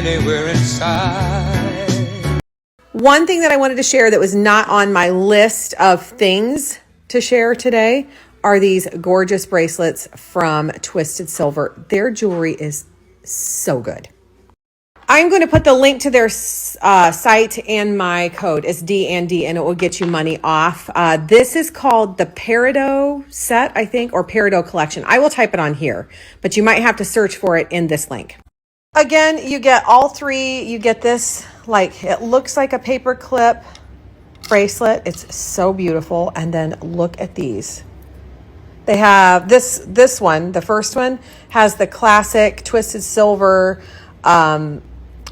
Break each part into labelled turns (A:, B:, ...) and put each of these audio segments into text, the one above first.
A: anywhere inside.
B: One thing that I wanted to share that was not on my list of things to share today are these gorgeous bracelets from Twisted Silver. Their jewelry is so good. I'm going to put the link to their site and my code is DND, and it will get you money off. This is called the Peridot set, I think, or Peridot collection. I will type it on here, but you might have to search for it in this link. Again, you get all three. You get this, like, it looks like a paper clip bracelet. It's so beautiful. And then look at these. They have this one, the first one, has the classic Twisted Silver,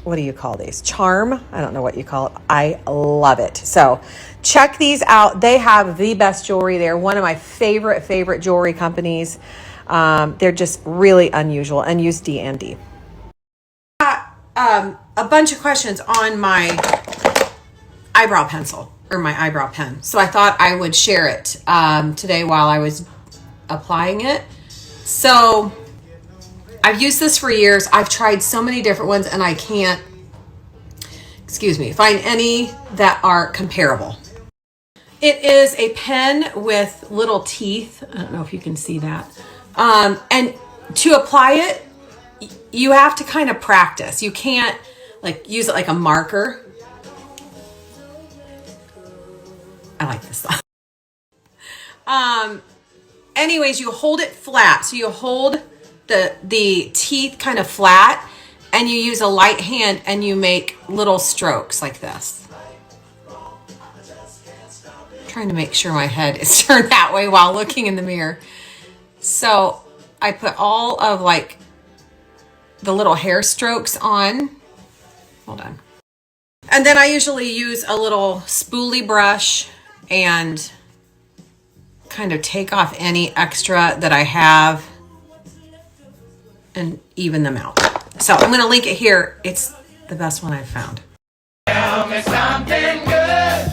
B: what do you call these? Charm? I don't know what you call it. I love it. So check these out. They have the best jewelry. They're one of my favorite jewelry companies. They're just really unusual, and use D&D. A bunch of questions on my eyebrow pencil or my eyebrow pen. So I thought I would share it today while I was applying it. So I've used this for years. I've tried so many different ones and I can't, find any that are comparable. It is a pen with little teeth. I don't know if you can see that. And to apply it, you have to kind of practice. You can't use it like a marker. I like this stuff. Anyways, you hold it flat. So you hold the teeth kind of flat and you use a light hand and you make little strokes like this. I'm trying to make sure my head is turned that way while looking in the mirror. So I put all of the little hair strokes on. Hold on. And then I usually use a little spoolie brush and kind of take off any extra that I have and even them out. So I'm going to link it here. It's the best one I've found.
A: Tell me something good.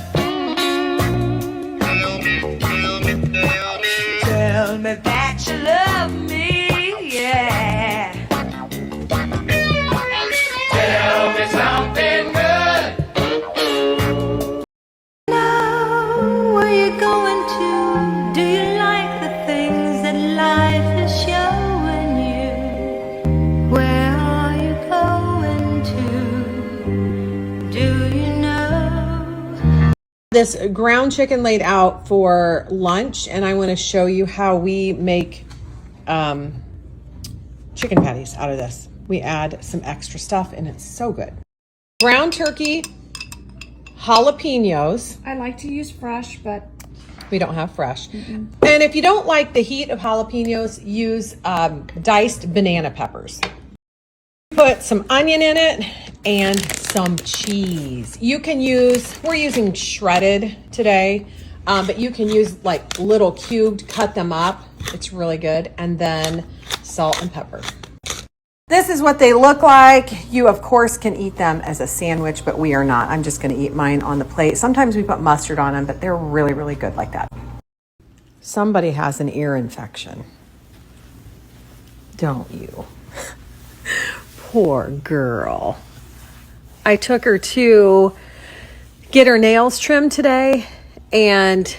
A: Tell me that you love me, yeah. Tell me something good.
C: Now, where you going to? Do you like the things that life is showing you? Where are you going to? Do you know?
B: This ground chicken laid out for lunch, and I want to show you how we make chicken patties out of this. We add some extra stuff and it's so good. Ground turkey, jalapenos.
D: I like to use fresh, but
B: we don't have fresh. And if you don't like the heat of jalapenos, use diced banana peppers. Put some onion in it and some cheese. You can use, we're using shredded today, but you can use little cubed, cut them up. It's really good. And then salt and pepper. This is what they look like. You, of course, can eat them as a sandwich, but we are not. I'm just going to eat mine on the plate. Sometimes we put mustard on them, but they're really, really good like that. Somebody has an ear infection. Don't you? Poor girl. I took her to get her nails trimmed today, and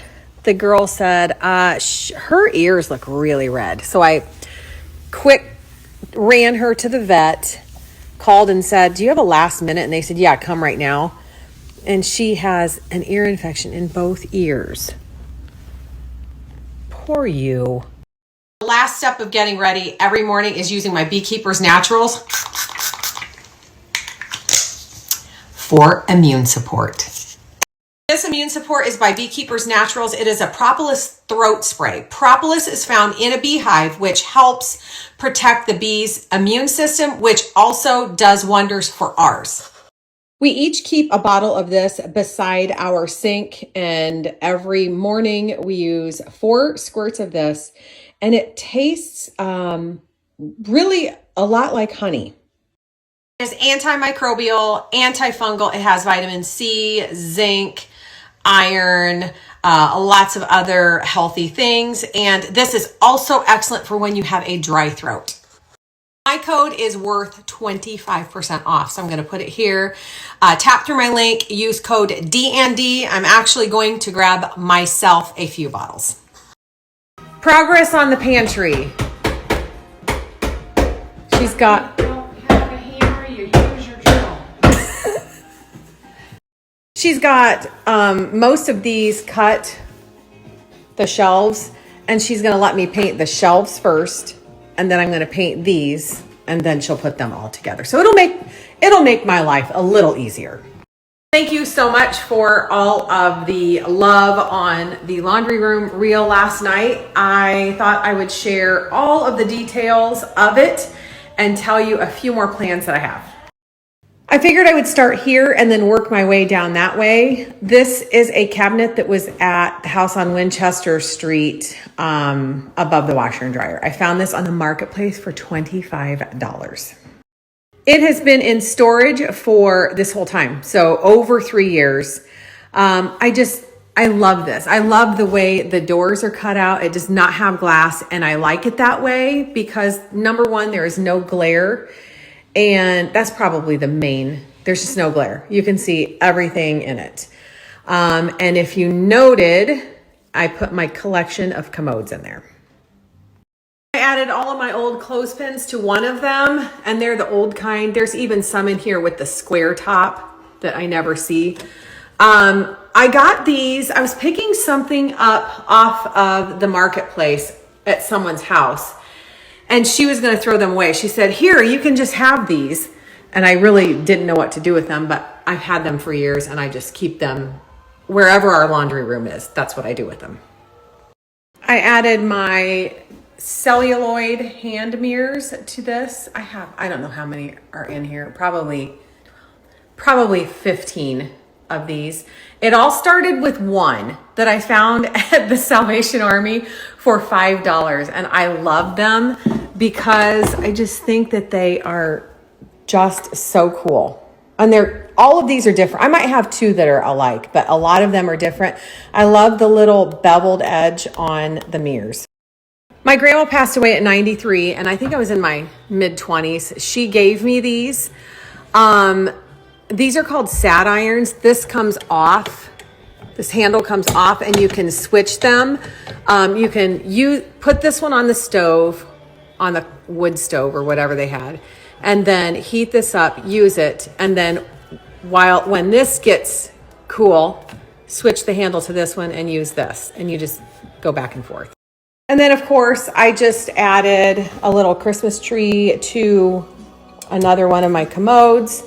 B: the girl said her ears look really red. So I ran her to the vet, called and said, do you have a last minute? And they said, yeah, come right now. And she has an ear infection in both ears. Poor you. The last step of getting ready every morning is using my Beekeeper's Naturals for immune support. This immune support is by Beekeeper's Naturals. It is a propolis throat spray. Propolis is found in a beehive, which helps protect the bee's immune system, which also does wonders for ours. We each keep a bottle of this beside our sink, and every morning we use 4 squirts of this, and it tastes really a lot like honey. It is antimicrobial, antifungal. It has vitamin C, zinc, iron, lots of other healthy things. And this is also excellent for when you have a dry throat. My code is worth 25% off. So I'm going to put it here. Tap through my link, use code DND. I'm actually going to grab myself a few bottles. Progress on the pantry. She's got...
D: don't have a hammer, you use your drill.
B: She's got most of these cut, the shelves, and she's going to let me paint the shelves first. And then I'm going to paint these, and then she'll put them all together. So it'll make my life a little easier. Thank you so much for all of the love on the laundry room reel last night. I thought I would share all of the details of it and tell you a few more plans that I have. I figured I would start here and then work my way down that way. This is a cabinet that was at the house on Winchester Street above the washer and dryer. I found this on the marketplace for $25. It has been in storage for this whole time, so over 3 years. I love this. I love the way the doors are cut out. It does not have glass, and I like it that way because number one, there is no glare. And that's probably the main, there's just no glare. You can see everything in it. And if you noted, I put my collection of commodes in there. I added all of my old clothespins to one of them, and they're the old kind. There's even some in here with the square top that I never see. I got these, I was picking something up off of the marketplace at someone's house. And she was going to throw them away. She said, here, you can just have these. And I really didn't know what to do with them, but I've had them for years and I just keep them wherever our laundry room is. That's what I do with them. I added my celluloid hand mirrors to this. I don't know how many are in here. Probably 15 of these. It all started with one that I found at the Salvation Army for $5. And I love them because I just think that they are just so cool. And all of these are different. I might have two that are alike, but a lot of them are different. I love the little beveled edge on the mirrors. My grandma passed away at 93, and I think I was in my mid-20s. She gave me these. These are called sad irons. This comes off. This handle comes off and you can switch them. You can put this one on the stove, on the wood stove or whatever they had, and then heat this up, use it. And then when this gets cool, switch the handle to this one and use this. And you just go back and forth. And then of course, I just added a little Christmas tree to another one of my commodes.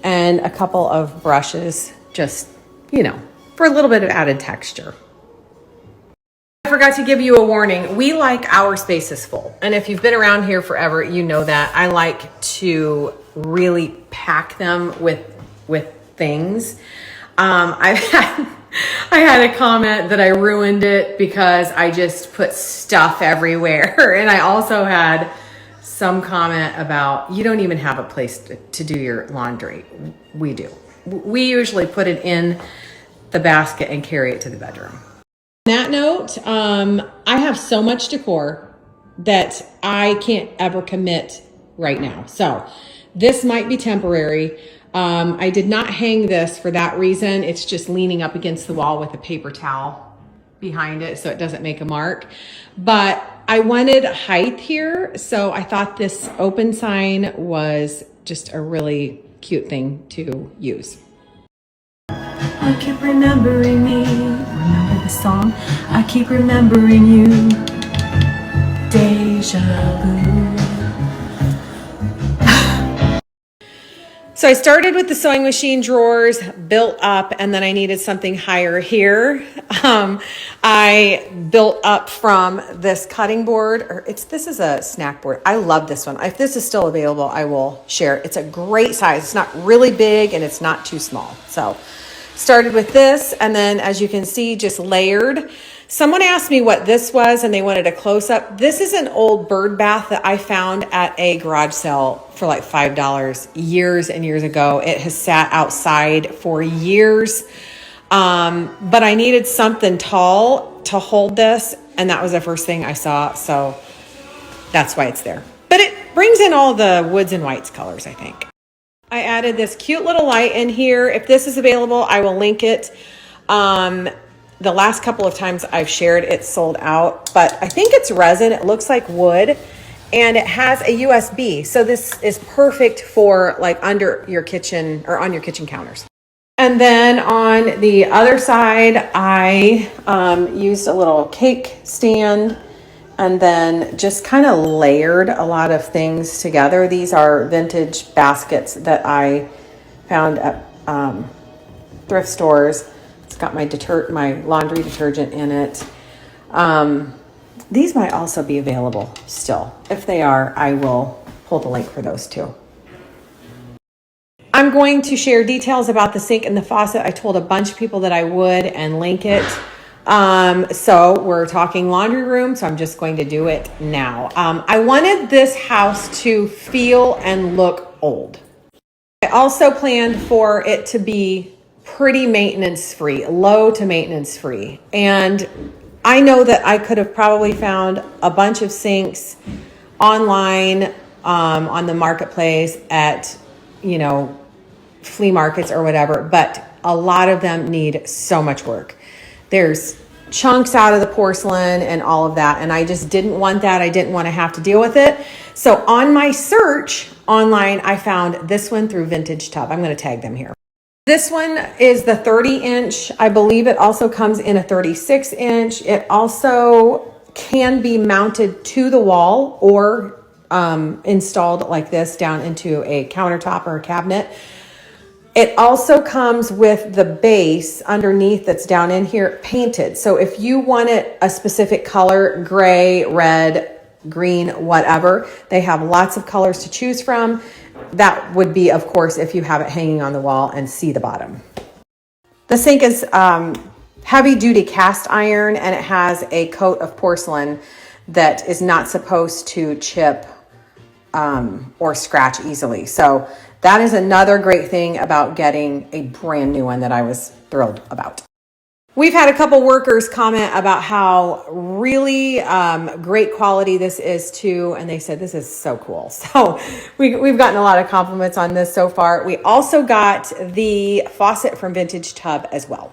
B: And a couple of brushes, just, for a little bit of added texture. I forgot to give you a warning. We like our spaces full. And if you've been around here forever, you know that. I like to really pack them with things. I had a comment that I ruined it because I just put stuff everywhere. And I also had some comment about you don't even have a place to do your laundry. We do. We usually put it in the basket and carry it to the bedroom. On that note, I have so much decor that I can't ever commit right now. So this might be temporary. I did not hang this for that reason. It's just leaning up against the wall with a paper towel behind it so it doesn't make a mark. But I wanted height here, so I thought this open sign was just a really cute thing to use.
C: I keep remembering me. Remember the song? I keep remembering you. Deja vu.
B: So I started with the sewing machine drawers, built up, and then I needed something higher here. I built up from this cutting board, this is a snack board. I love this one. If this is still available, I will share it. It's a great size. It's not really big and it's not too small. So started with this, and then as you can see, just layered. Someone asked me what this was and they wanted a close-up. This is an old bird bath that I found at a garage sale for like $5 years and years ago. It has sat outside for years, but I needed something tall to hold this, and that was the first thing I saw, so that's why it's there. But brings in all the woods and whites colors, I think. I added this cute little light in here. If this is available, I will link it. The last couple of times I've shared, it's sold out, but I think it's resin. It looks like wood, and it has a USB. So this is perfect for like under your kitchen or on your kitchen counters. And then on the other side, I used a little cake stand and then just kind of layered a lot of things together. These are vintage baskets that I found at thrift stores. It's got my laundry detergent in it. These might also be available still. If they are, I will pull the link for those too. I'm going to share details about the sink and the faucet. I told a bunch of people that I would and link it. So we're talking laundry room, so I'm just going to do it now. I wanted this house to feel and look old. I also planned for it to be pretty maintenance free, low to maintenance free. And I know that I could have probably found a bunch of sinks online, on the marketplace at, flea markets or whatever, but a lot of them need so much work. There's chunks out of the porcelain and all of that, and I just didn't want that. I didn't want to have to deal with it. So on my search online, I found this one through Vintage Tub. I'm going to tag them here. This one is the 30-inch. I believe it also comes in a 36-inch. It also can be mounted to the wall or installed like this down into a countertop or a cabinet. It also comes with the base underneath that's down in here painted. So if you want it a specific color, gray, red, green, whatever, they have lots of colors to choose from. That would be, of course, if you have it hanging on the wall and see the bottom. The sink is heavy duty cast iron, and it has a coat of porcelain that is not supposed to chip or scratch easily. So that is another great thing about getting a brand new one that I was thrilled about. We've had a couple workers comment about how really great quality this is too, and they said this is so cool. So we've gotten a lot of compliments on this so far. We also got the faucet from Vintage Tub as well.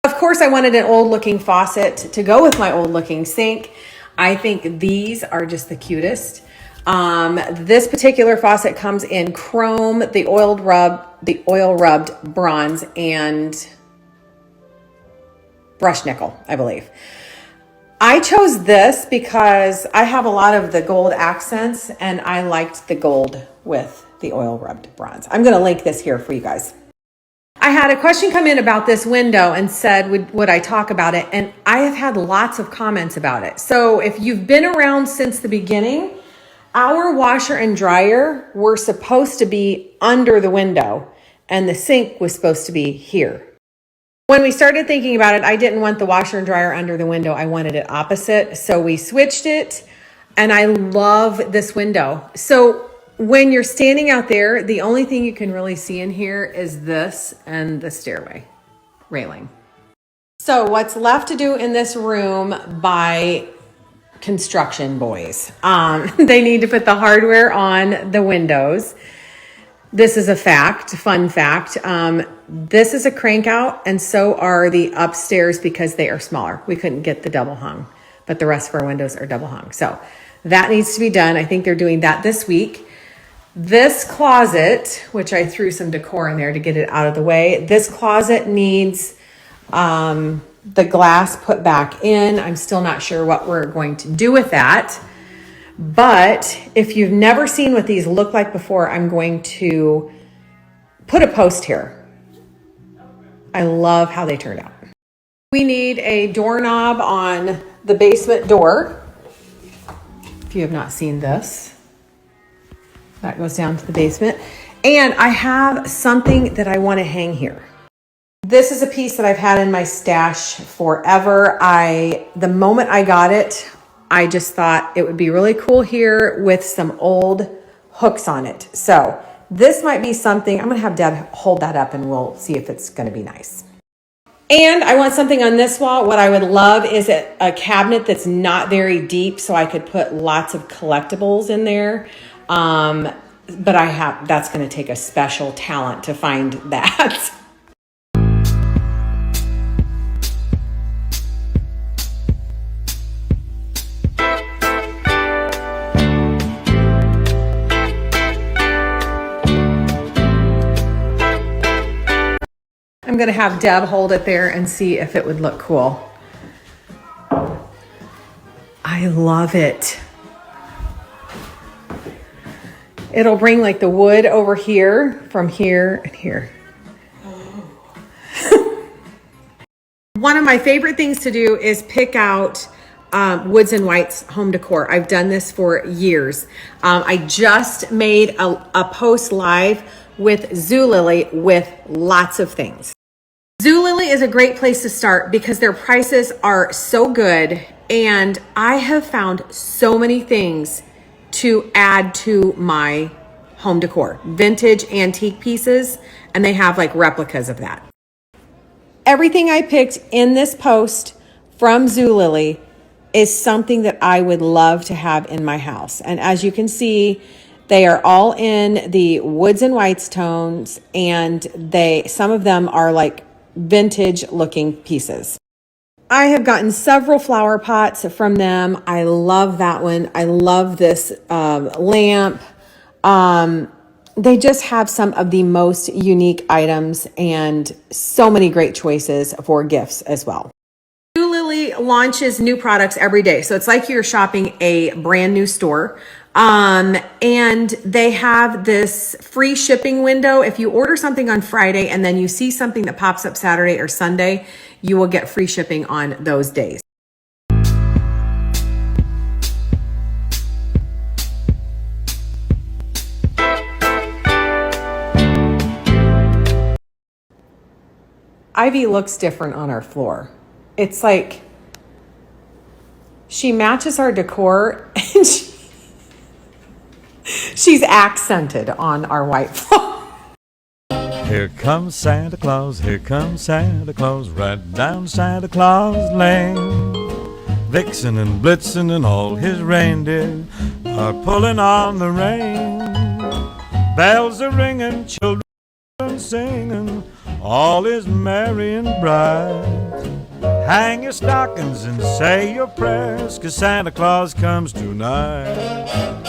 B: Of course, I wanted an old looking faucet to go with my old looking sink. I think these are just the cutest. This particular faucet comes in chrome, the oil rubbed bronze, and brushed nickel, I believe. I chose this because I have a lot of the gold accents and I liked the gold with the oil rubbed bronze. I'm going to link this here for you guys. I had a question come in about this window and said, would I talk about it? And I have had lots of comments about it. So if you've been around since the beginning, our washer and dryer were supposed to be under the window and the sink was supposed to be here. When we started thinking about it, I didn't want the washer and dryer under the window. I wanted it opposite. So we switched it, and I love this window. So when you're standing out there, the only thing you can really see in here is this and the stairway railing. So what's left to do in this room by construction boys? They need to put the hardware on the windows. This is a fact, fun fact. This is a crank out, and so are the upstairs because they are smaller. We couldn't get the double hung, but the rest of our windows are double hung. So that needs to be done. I think they're doing that this week. This closet, which I threw some decor in there to get it out of the way, this closet needs the glass put back in. I'm still not sure what we're going to do with that. But if you've never seen what these look like before, I'm going to put a post here. I love how they turned out. We need a doorknob on the basement door. If you have not seen this, that goes down to the basement. And I have something that I want to hang here. This is a piece that I've had in my stash forever. The moment I got it, I just thought it would be really cool here with some old hooks on it. So this might be something, I'm going to have Deb hold that up and we'll see if it's going to be nice. And I want something on this wall. What I would love is a cabinet that's not very deep so I could put lots of collectibles in there. But that's going to take a special talent to find that. I'm going to have Deb hold it there and see if it would look cool. I love it. It'll bring like the wood over here, from here and here. One of my favorite things to do is pick out Woods and White's home decor. I've done this for years. I just made a post live with Zulily with lots of things. Zulily is a great place to start because their prices are so good, and I have found so many things to add to my home decor. Vintage antique pieces, and they have like replicas of that. Everything I picked in this post from Zulily is something that I would love to have in my house. And as you can see, they are all in the Woods and Whites tones, and some of them are like vintage looking pieces. I have gotten several flower pots from them. I love that one. I love this lamp. They just have some of the most unique items and so many great choices for gifts as well. Zulily launches new products every day. So it's like you're shopping a brand new store. And they have this free shipping window. If you order something on Friday and then you see something that pops up Saturday or Sunday, you will get free shipping on those days. Ivy looks different on our floor. It's like she matches our decor and she's accented on our white floor.
E: Here comes Santa Claus, right down Santa Claus Lane. Vixen and Blitzen and all his reindeer are pulling on the rein. Bells are ringing, children singing, all is merry and bright. Hang your stockings and say your prayers, 'cause Santa Claus comes tonight.